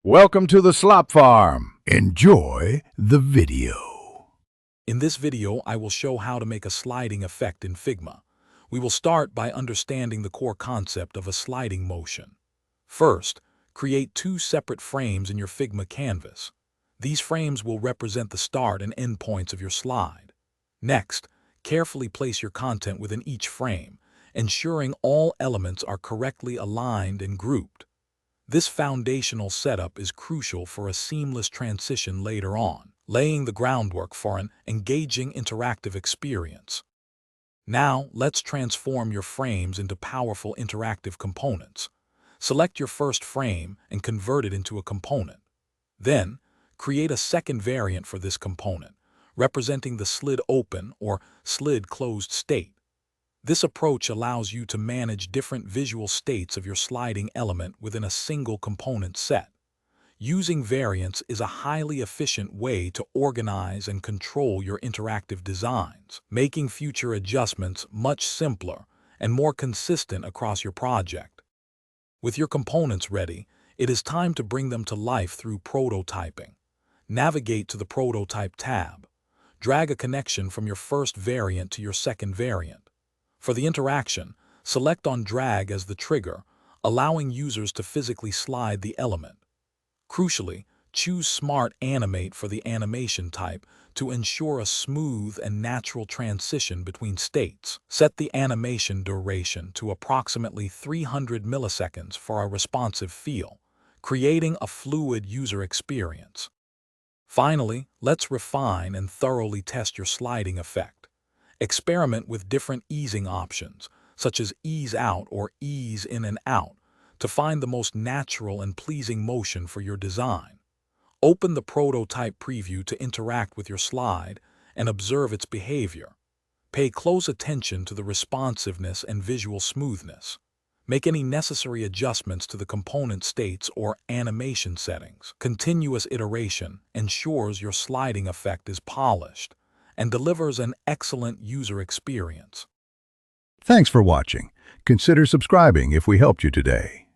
Welcome to the Slop Farm. Enjoy the video. In this video, I will show how to make a sliding effect in Figma. We will start by understanding the core concept of a sliding motion. First, create two separate frames in your Figma canvas. These frames will represent the start and end points of your slide. Next, carefully place your content within each frame, ensuring all elements are correctly aligned and grouped. This foundational setup is crucial for a seamless transition later on, laying the groundwork for an engaging interactive experience. Now, let's transform your frames into powerful interactive components. Select your first frame and convert it into a component. Then, create a second variant for this component, representing the slid open or slid closed state. This approach allows you to manage different visual states of your sliding element within a single component set. Using variants is a highly efficient way to organize and control your interactive designs, making future adjustments much simpler and more consistent across your project. With your components ready, it is time to bring them to life through prototyping. Navigate to the Prototype tab. Drag a connection from your first variant to your second variant. For the interaction, select on drag as the trigger, allowing users to physically slide the element. Crucially, choose Smart Animate for the animation type to ensure a smooth and natural transition between states. Set the animation duration to approximately 300 milliseconds for a responsive feel, creating a fluid user experience. Finally, let's refine and thoroughly test your sliding effect. Experiment with different easing options, such as ease out or ease in and out, to find the most natural and pleasing motion for your design. Open the prototype preview to interact with your slide and observe its behavior. Pay close attention to the responsiveness and visual smoothness. Make any necessary adjustments to the component states or animation settings. Continuous iteration ensures your sliding effect is polished and delivers an excellent user experience. Thanks for watching. Consider subscribing if we helped you today.